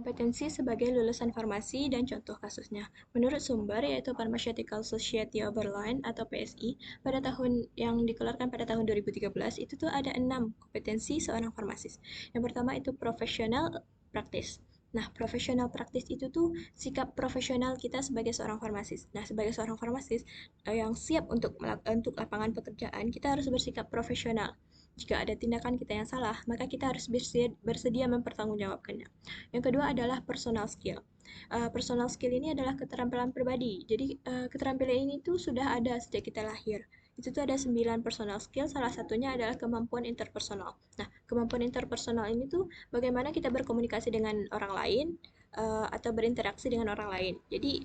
Kompetensi sebagai lulusan farmasi dan contoh kasusnya. Menurut sumber yaitu Pharmaceutical Society of Berlin atau PSI pada tahun yang dikeluarkan pada tahun 2013 itu tuh ada 6 kompetensi seorang farmasis. Yang pertama itu professional practice. Nah, professional practice itu tuh sikap profesional kita sebagai seorang farmasis. Nah, sebagai seorang farmasis yang siap untuk lapangan pekerjaan, kita harus bersikap profesional. Jika ada tindakan kita yang salah, maka kita harus bersedia mempertanggungjawabkannya. Yang kedua adalah personal skill. Personal skill ini adalah keterampilan pribadi. Jadi keterampilan ini tuh sudah ada sejak kita lahir. Itu tuh ada 9 personal skill, salah satunya adalah kemampuan interpersonal. Nah, kemampuan interpersonal ini tuh bagaimana kita berkomunikasi dengan orang lain atau berinteraksi dengan orang lain. Jadi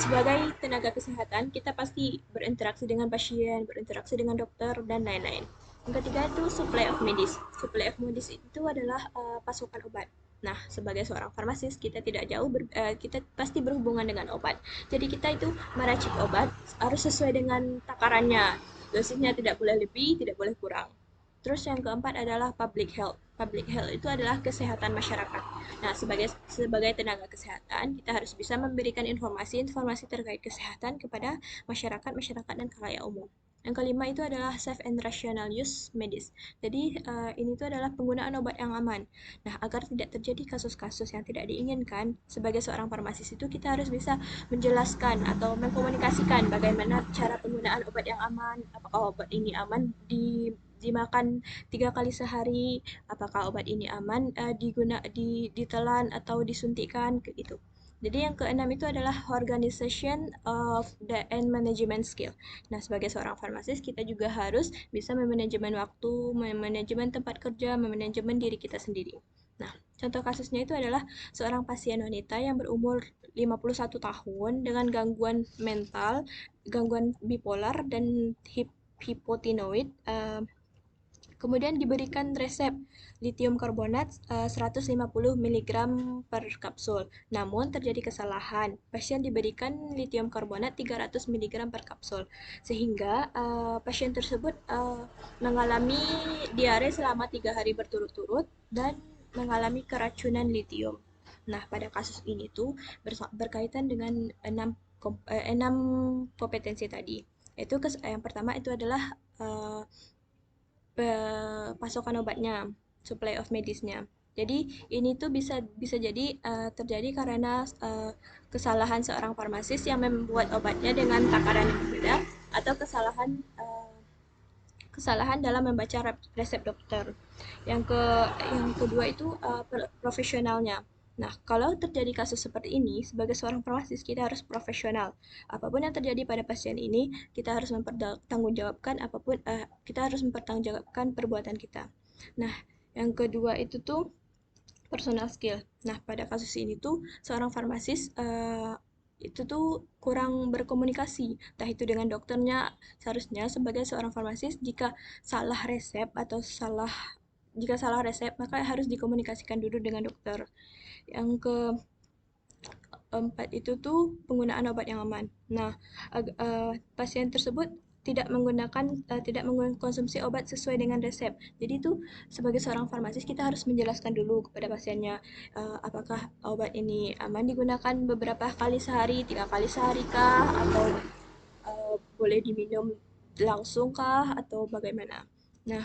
sebagai tenaga kesehatan, kita pasti berinteraksi dengan pasien, berinteraksi dengan dokter, dan lain-lain. Yang ketiga itu supply of medis. Supply of medis itu adalah pasokan obat. Nah, sebagai seorang farmasis, kita tidak jauh, kita pasti berhubungan dengan obat. Jadi kita itu meracik obat harus sesuai dengan takarannya. Dosisnya tidak boleh lebih, tidak boleh kurang. Terus yang keempat adalah public health. Public health itu adalah kesehatan masyarakat. Nah, sebagai tenaga kesehatan, kita harus bisa memberikan informasi-informasi terkait kesehatan kepada masyarakat dan khalayak umum. Yang kelima itu adalah safe and rational use medis. Jadi ini tuh adalah penggunaan obat yang aman. Nah, agar tidak terjadi kasus-kasus yang tidak diinginkan, sebagai seorang farmasis itu kita harus bisa menjelaskan atau mengkomunikasikan bagaimana cara penggunaan obat yang aman, apakah obat ini aman dimakan 3 kali sehari, apakah obat ini aman ditelan atau disuntikkan gitu. Jadi yang keenam itu adalah organization of the and management skill. Nah, sebagai seorang farmasis kita juga harus bisa memanajemen waktu, memanajemen tempat kerja, memanajemen diri kita sendiri. Nah, contoh kasusnya itu adalah seorang pasien wanita yang berumur 51 tahun dengan gangguan mental, gangguan bipolar dan hipotinoid. Kemudian diberikan resep litium karbonat 150 mg per kapsul. Namun terjadi kesalahan. Pasien diberikan litium karbonat 300 mg per kapsul. Sehingga pasien tersebut mengalami diare selama 3 hari berturut-turut dan mengalami keracunan litium. Nah, pada kasus ini tuh berkaitan dengan 6 kompetensi tadi. Yang pertama itu adalah pasokan obatnya, supply of medisnya. Jadi ini tuh bisa jadi terjadi karena kesalahan seorang farmasis yang membuat obatnya dengan takaran yang berbeda atau kesalahan dalam membaca resep dokter. Yang kedua itu profesionalnya. Nah, kalau terjadi kasus seperti ini, sebagai seorang farmasis kita harus profesional. Apapun yang terjadi pada pasien ini, kita harus mempertanggungjawabkan perbuatan kita. Nah, yang kedua itu tuh personal skill. Nah, pada kasus ini tuh seorang farmasis itu tuh kurang berkomunikasi, entah itu dengan dokternya. Seharusnya sebagai seorang farmasis jika salah resep maka harus dikomunikasikan dulu dengan dokter. Yang keempat itu tuh penggunaan obat yang aman. Nah, pasien tersebut tidak mengkonsumsi obat sesuai dengan resep. Jadi itu sebagai seorang farmasis kita harus menjelaskan dulu kepada pasiennya apakah obat ini aman digunakan beberapa kali sehari, 3 kali sehari kah, atau boleh diminum langsung kah, atau bagaimana. Nah,